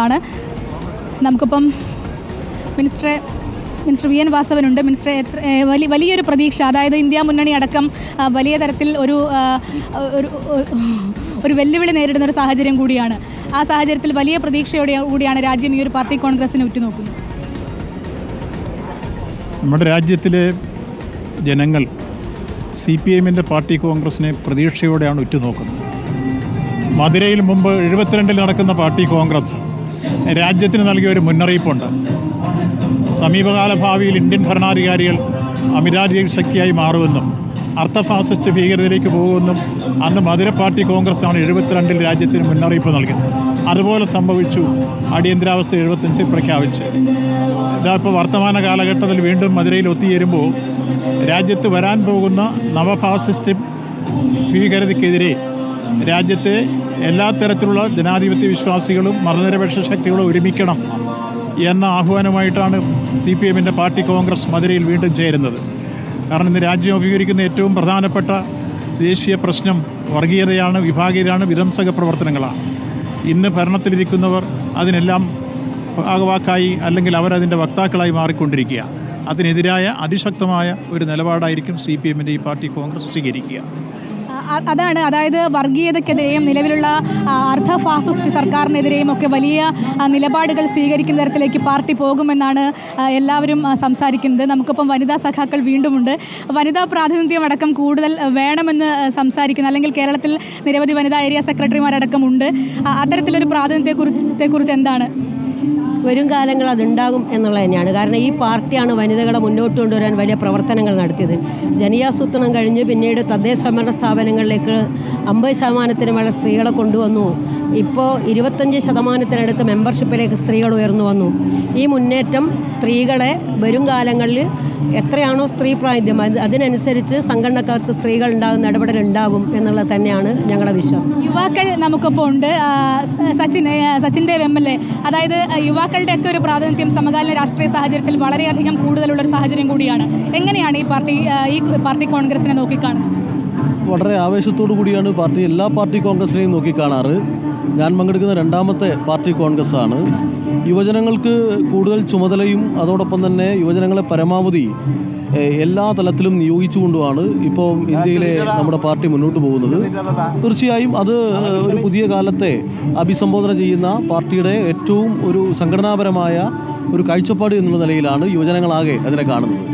ആണ്. നമുക്കിപ്പം minister V N വാസവനുണ്ട്. Minister വലിയൊരു പ്രതീക്ഷ, അതായത് ഇന്ത്യ മുന്നണി അടക്കം വലിയ തരത്തിൽ ഒരു വെല്ലുവിളി നേരിടുന്ന ഒരു സാഹചര്യം കൂടിയാണ്. ആ സാഹചര്യത്തിൽ വലിയ പ്രതീക്ഷയോടുകൂടിയാണ് രാജ്യം ഈ ഒരു പാർട്ടി കോൺഗ്രസിനെ ഉറ്റുനോക്കുന്നത്. നമ്മുടെ രാജ്യത്തിലെ ജനങ്ങൾ CPIഎമ്മിൻ്റെ പാർട്ടി കോൺഗ്രസിനെ പ്രതീക്ഷയോടെയാണ് ഉറ്റുനോക്കുന്നത്. മധുരയിൽ മുമ്പ് 72 നടക്കുന്ന പാർട്ടി കോൺഗ്രസ് രാജ്യത്തിന് നൽകിയ ഒരു മുന്നറിയിപ്പുണ്ട്. സമീപകാല ഭാവിയിൽ ഇന്ത്യൻ ഭരണാധികാരികൾ അമിതാധികാര ശക്തിയായി മാറുമെന്നും അർത്ഥഫാസിസ്റ്റ് ഭീകരതയിലേക്ക് പോകുമെന്നും അന്ന് മധുര പാർട്ടി കോൺഗ്രസ്സാണ് 72 രാജ്യത്തിന് മുന്നറിയിപ്പ് നൽകിയത്. അതുപോലെ സംഭവിച്ചു. അടിയന്തരാവസ്ഥ 75 പ്രഖ്യാപിച്ച് ഇപ്പോൾ വർത്തമാന കാലഘട്ടത്തിൽ വീണ്ടും മധുരയിൽ ഒത്തുചേരുമ്പോൾ രാജ്യത്ത് വരാൻ പോകുന്ന നവഫാസിസ്റ്റ് ഭീകരതയ്ക്കെതിരെ രാജ്യത്തെ എല്ലാ തരത്തിലുള്ള ജനാധിപത്യ വിശ്വാസികളും മതനിരപേക്ഷ ശക്തികളും ഒരുമിക്കണം എന്ന ആഹ്വാനമായിട്ടാണ് CPIഎമ്മിൻ്റെ പാർട്ടി കോൺഗ്രസ് മധുരയിൽ വീണ്ടും ചേരുന്നത്. കാരണം ഇന്ന് രാജ്യം അഭിമുഖീകരിക്കുന്ന ഏറ്റവും പ്രധാനപ്പെട്ട ദേശീയ പ്രശ്നം വർഗീയതയാണ്, വിഭാഗീയതയാണ്, വിധ്വംസക പ്രവർത്തനങ്ങളാണ്. ഇന്ന് ഭരണത്തിലിരിക്കുന്നവർ അതിനെല്ലാം ഭാഗവാക്കായി അല്ലെങ്കിൽ അവരതിൻ്റെ വക്താക്കളായി മാറിക്കൊണ്ടിരിക്കുക. അതിനെതിരായ അതിശക്തമായ ഒരു നിലപാടായിരിക്കും CPIഎമ്മിൻ്റെ ഈ പാർട്ടി കോൺഗ്രസ് സ്വീകരിക്കുക. അതായത് വർഗീയതയ്ക്കെതിരെയും നിലവിലുള്ള അർദ്ധ ഫാസിസ്റ്റ് സർക്കാരിനെതിരെയും ഒക്കെ വലിയ നിലപാടുകൾ സ്വീകരിക്കുന്ന തരത്തിലേക്ക് പാർട്ടി പോകുമെന്നാണ് എല്ലാവരും സംസാരിക്കുന്നത്. നമുക്കിപ്പം വനിതാ സഖാക്കൾ വീണ്ടുമുണ്ട്. വനിതാ പ്രാതിനിധ്യം അടക്കം കൂടുതൽ വേണമെന്ന് സംസാരിക്കുന്നു, അല്ലെങ്കിൽ കേരളത്തിൽ നിരവധി വനിതാ ഏരിയ സെക്രട്ടറിമാരടക്കം ഉണ്ട്. അത്തരത്തിലൊരു പ്രാതിനിധ്യത്തെക്കുറിച്ച് എന്താണ്? വരും കാലങ്ങൾ അതുണ്ടാകും എന്നുള്ളത് തന്നെയാണ്. കാരണം ഈ പാർട്ടിയാണ് വനിതകളെ മുന്നോട്ട് കൊണ്ടുവരാൻ വലിയ പ്രവർത്തനങ്ങൾ നടത്തിയത്. ജനകീയാസൂത്രണം കഴിഞ്ഞ് പിന്നീട് തദ്ദേശഭരണ സ്ഥാപനങ്ങളിലേക്ക് 50% മേലെ സ്ത്രീകളെ കൊണ്ടുവന്നു. ഇപ്പോൾ 25% മെമ്പർഷിപ്പിലേക്ക് സ്ത്രീകൾ ഉയർന്നു വന്നു. ഈ മുന്നേറ്റം സ്ത്രീകളെ വരും കാലങ്ങളിൽ എത്രയാണോ സ്ത്രീ പ്രാതിനിധ്യം അതിനനുസരിച്ച് സംഘടനക്കകത്ത് സ്ത്രീകൾ ഉണ്ടാകുന്ന ഇടപെടലുണ്ടാകും എന്നുള്ളത് തന്നെയാണ് ഞങ്ങളുടെ വിശ്വാസം. യുവാക്കൾ നമുക്കൊപ്പം ഉണ്ട്. സച്ചിൻ ദേവ് MLA, അതായത് യുവാക്കളുടെ ഒക്കെ ഒരു പ്രാതിനിധ്യം സമകാലീന രാഷ്ട്രീയ സാഹചര്യത്തിൽ വളരെയധികം കൂടുതലുള്ളൊരു സാഹചര്യം കൂടിയാണ്. എങ്ങനെയാണ് ഈ പാർട്ടി കോൺഗ്രസിനെ നോക്കിക്കാണുന്നത്? വളരെ ആവേശത്തോടു കൂടിയാണ് എല്ലാ പാർട്ടി കോൺഗ്രസിനെയും നോക്കിക്കാണാറ്. ഞാൻ പങ്കെടുക്കുന്ന 2ാമത്തെ പാർട്ടി കോൺഗ്രസ്സാണ്. യുവജനങ്ങൾക്ക് കൂടുതൽ ചുമതലയും അതോടൊപ്പം തന്നെ യുവജനങ്ങളെ പരമാവധി എല്ലാ തലത്തിലും നിയോഗിച്ചുകൊണ്ടുമാണ് ഇപ്പോൾ ഇന്ത്യയിലെ നമ്മുടെ പാർട്ടി മുന്നോട്ട് പോകുന്നത്. തീർച്ചയായും അത് ഒരു പുതിയ കാലത്തെ അഭിസംബോധന ചെയ്യുന്ന പാർട്ടിയുടെ ഏറ്റവും ഒരു സംഘടനാപരമായ ഒരു കാഴ്ചപ്പാട് എന്നുള്ള നിലയിലാണ് യുവജനങ്ങളാകെ അതിനെ കാണുന്നത്.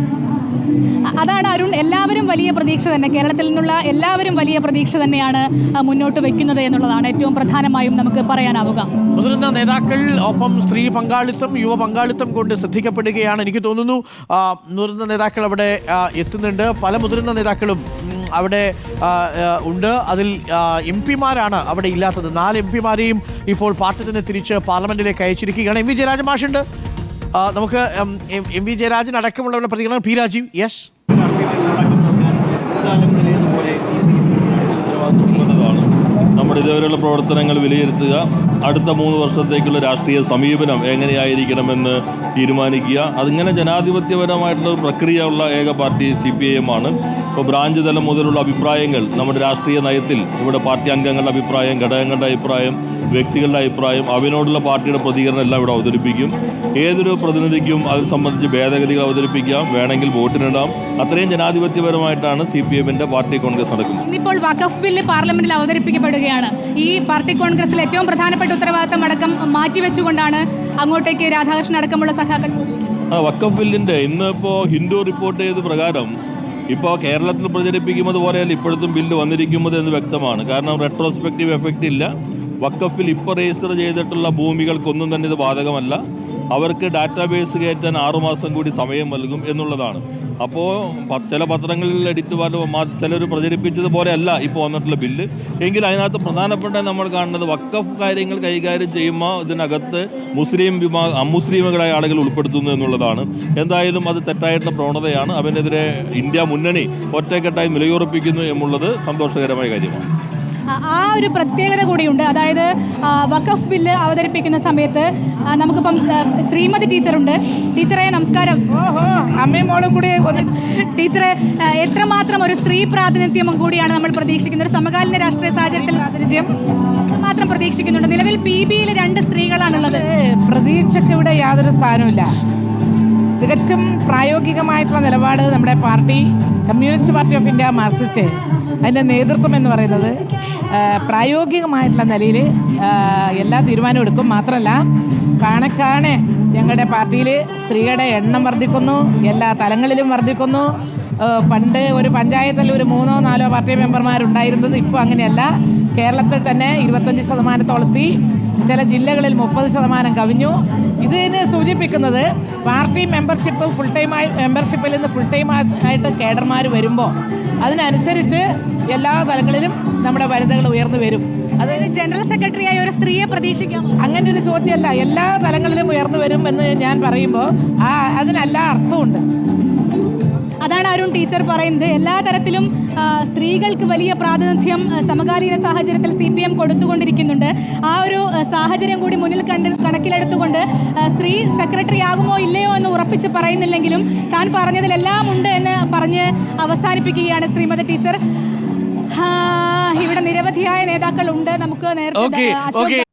അതാണ് അരുൺ, എല്ലാവരും വലിയ പ്രതീക്ഷ തന്നെ, കേരളത്തിൽ നിന്നുള്ള എല്ലാവരും വലിയ പ്രതീക്ഷ തന്നെയാണ് മുന്നോട്ട് വയ്ക്കുന്നത് എന്നുള്ളതാണ് ഏറ്റവും പ്രധാനമായും നമുക്ക് പറയാനാവുക. മുതിർന്ന നേതാക്കൾ ഒപ്പം സ്ത്രീ പങ്കാളിത്തം, യുവ പങ്കാളിത്തം കൊണ്ട് ശ്രദ്ധിക്കപ്പെടുകയാണ്. എനിക്ക് തോന്നുന്നു മുതിർന്ന നേതാക്കൾ അവിടെ എത്തുന്നുണ്ട്. പല മുതിർന്ന നേതാക്കളും അവിടെ ഉണ്ട്. അതിൽ MP-മാരാണ് അവിടെ ഇല്ലാത്തത്. 4 MP-മാരെയും ഇപ്പോൾ പാർട്ടി തന്നെ തിരിച്ച് പാർലമെന്റിലേക്ക് അയച്ചിരിക്കുകയാണ്. MV ജയരാജൻ മാഷുണ്ട്. നമുക്ക് MV ജയരാജൻ അടക്കമുള്ളവരുടെ പ്രതികരണം. P. രാജീവ്. യെസ്, നമ്മുടെ ഇതുവരെയുള്ള പ്രവർത്തനങ്ങൾ വിലയിരുത്തുക, അടുത്ത 3 വർഷത്തേക്കുള്ള രാഷ്ട്രീയ സമീപനം എങ്ങനെയായിരിക്കണമെന്ന് തീരുമാനിക്കുക. അതിങ്ങനെ ജനാധിപത്യപരമായിട്ടുള്ള പ്രക്രിയ ഉള്ള ഏക പാർട്ടി CPIഎം ആണ്. ഇപ്പോൾ ബ്രാഞ്ച് തലം മുതലുള്ള അഭിപ്രായങ്ങൾ നമ്മുടെ രാഷ്ട്രീയ നയത്തിൽ ഇവിടെ പാർട്ടി അംഗങ്ങളുടെ അഭിപ്രായം, ഘടകങ്ങളുടെ അഭിപ്രായം, വ്യക്തികളുടെ അഭിപ്രായം, അവനോടുള്ള പാർട്ടിയുടെ പ്രതികരണം എല്ലാം ഇവിടെ അവതരിപ്പിക്കും. ഏതൊരു പ്രതിനിധിക്കും അത് സംബന്ധിച്ച് ഭേദഗതികൾ അവതരിപ്പിക്കാം, വേണമെങ്കിൽ വോട്ടിനിടാം. അത്രയും ജനാധിപത്യപരമായിട്ടാണ് CPIഎമ്മിൻ്റെ പാർട്ടി കോൺഗ്രസ് നടക്കുന്നത്. ഇന്നിപ്പോൾ വഖഫ് ബില്ല് പാർലമെന്റിൽ അവതരിപ്പിക്കപ്പെടുകയാണ്. ഈ പാർട്ടി കോൺഗ്രസിൽ ഏറ്റവും പ്രധാനപ്പെട്ട ഉത്തരവാദിത്തം അടക്കം മാറ്റിവെച്ചുകൊണ്ടാണ് അങ്ങോട്ടേക്ക് രാധാകൃഷ്ണൻ അടക്കമുള്ള സഖാക്കൾ. വഖഫ് ബില്ലിൻ്റെ ഇന്നിപ്പോൾ ഹിന്ദു റിപ്പോർട്ട് ചെയ്ത പ്രകാരം ഇപ്പോൾ കേരളത്തിൽ പ്രചരിപ്പിക്കുന്നത് പോലെയല്ല ഇപ്പോഴത്തും ബില്ല് വന്നിരിക്കുന്നത് എന്ന് വ്യക്തമാണ്. കാരണം റെട്രോസ്പെക്റ്റീവ് എഫക്റ്റ് ഇല്ല. വഖഫിൽ ഇപ്പോൾ രജിസ്റ്റർ ചെയ്തിട്ടുള്ള ഭൂമികൾക്കൊന്നും തന്നെ ഇത് ബാധകമല്ല. അവർക്ക് ഡാറ്റാബേസ് കയറ്റാൻ 6 മാസം കൂടി സമയം നൽകും എന്നുള്ളതാണ്. അപ്പോൾ ചില പത്രങ്ങളിൽ ചിലർ പ്രചരിപ്പിച്ചതുപോലെ അല്ല ഇപ്പോൾ വന്നിട്ടുള്ള ബില്ല്. എങ്കിൽ അതിനകത്ത് പ്രധാനപ്പെട്ട നമ്മൾ കാണുന്നത് വഖഫ് കാര്യങ്ങൾ കൈകാര്യം ചെയ്യുമ്പോൾ ഇതിനകത്ത് അമുസ്ലിമുകളായ ആളുകൾ ഉൾപ്പെടുത്തുന്നു എന്നുള്ളതാണ്. എന്തായാലും അത് തെറ്റായിട്ടുള്ള പ്രവണതയാണ്. അതിനെതിരെ ഇന്ത്യ മുന്നണി ഒറ്റക്കെട്ടായി നിലയുറപ്പിക്കുന്നു എന്നുള്ളത് സന്തോഷകരമായ കാര്യമാണ്. ആ ഒരു പ്രത്യേകത കൂടിയുണ്ട്. അതായത് വഖഫ് ബില്ല് അവതരിപ്പിക്കുന്ന സമയത്ത് നമുക്കിപ്പം ശ്രീമതി ടീച്ചറുണ്ട്. ടീച്ചറെ നമസ്കാരം. അമ്മയും മോളും കൂടി. ടീച്ചറെ, എത്രമാത്രം ഒരു സ്ത്രീ പ്രാതിനിധ്യം കൂടിയാണ് നമ്മൾ പ്രതീക്ഷിക്കുന്നത് ഒരു സമകാലീന രാഷ്ട്രീയ സാഹചര്യത്തിൽ? എത്രമാത്രം പ്രതീക്ഷിക്കുന്നുണ്ട്? നിലവിൽ PB-യിൽ 2 സ്ത്രീകളാണുള്ളത്. പ്രതീക്ഷയ്ക്ക് ഇവിടെ യാതൊരു സ്ഥാനവുമില്ല. തികച്ചും പ്രായോഗികമായിട്ടുള്ള നിലപാട് നമ്മുടെ party, communist party of India Marxist, അതിൻ്റെ നേതൃത്വം എന്ന് പറയുന്നത് പ്രായോഗികമായിട്ടുള്ള നിലയിൽ എല്ലാ തീരുമാനവും എടുക്കും. മാത്രമല്ല കാണെ ഞങ്ങളുടെ പാർട്ടിയിൽ സ്ത്രീകളുടെ എണ്ണം വർദ്ധിക്കുന്നു, എല്ലാ തലങ്ങളിലും വർദ്ധിക്കുന്നു. പണ്ട് ഒരു പഞ്ചായത്തിൽ ഒരു 3-4 പാർട്ടി മെമ്പർമാരുണ്ടായിരുന്നത് ഇപ്പോൾ അങ്ങനെയല്ല. കേരളത്തിൽ തന്നെ 25%-ഓളെത്തി, ചില ജില്ലകളിൽ 30% കവിഞ്ഞു. ഇതിന് സൂചിപ്പിക്കുന്നത് പാർട്ടി മെമ്പർഷിപ്പ് മെമ്പർഷിപ്പിൽ നിന്ന് ഫുൾ ടൈം ആയിട്ട് കേഡർമാർ വരുമ്പോൾ അതിനനുസരിച്ച് എല്ലാ തലങ്ങളിലും നമ്മുടെ വനിതകൾ ഉയർന്നു വരും. അതായത് ജനറൽ സെക്രട്ടറിയായ ഒരു സ്ത്രീയെ പ്രതീക്ഷിക്കാം. അങ്ങനെ ഒരു ചോദ്യമല്ല, എല്ലാ തലങ്ങളിലും ഉയർന്നു വരും എന്ന് ഞാൻ പറയുമ്പോൾ അതിനെല്ലാ അർത്ഥമുണ്ട്. അതാണ് അരുൺ ടീച്ചർ പറയുന്നത്. എല്ലാ തരത്തിലും സ്ത്രീകൾക്ക് വലിയ പ്രാതിനിധ്യം സമകാലീന സാഹചര്യത്തിൽ CPM കൊടുത്തുകൊണ്ടിരിക്കുന്നുണ്ട്. ആ ഒരു സാഹചര്യം കൂടി മുന്നിൽ കണക്കിലെടുത്തുകൊണ്ട് സ്ത്രീ സെക്രട്ടറി ആകുമോ ഇല്ലയോ എന്ന് ഉറപ്പിച്ച് പറയുന്നില്ലെങ്കിലും താൻ പറഞ്ഞതിലെല്ലാം ഉണ്ട് എന്ന് പറഞ്ഞ് അവസാനിപ്പിക്കുകയാണ് ശ്രീമതി ടീച്ചർ. ഇവിടെ നിരവധിയായ നേതാക്കളുണ്ട്. നമുക്ക് നേരത്തെ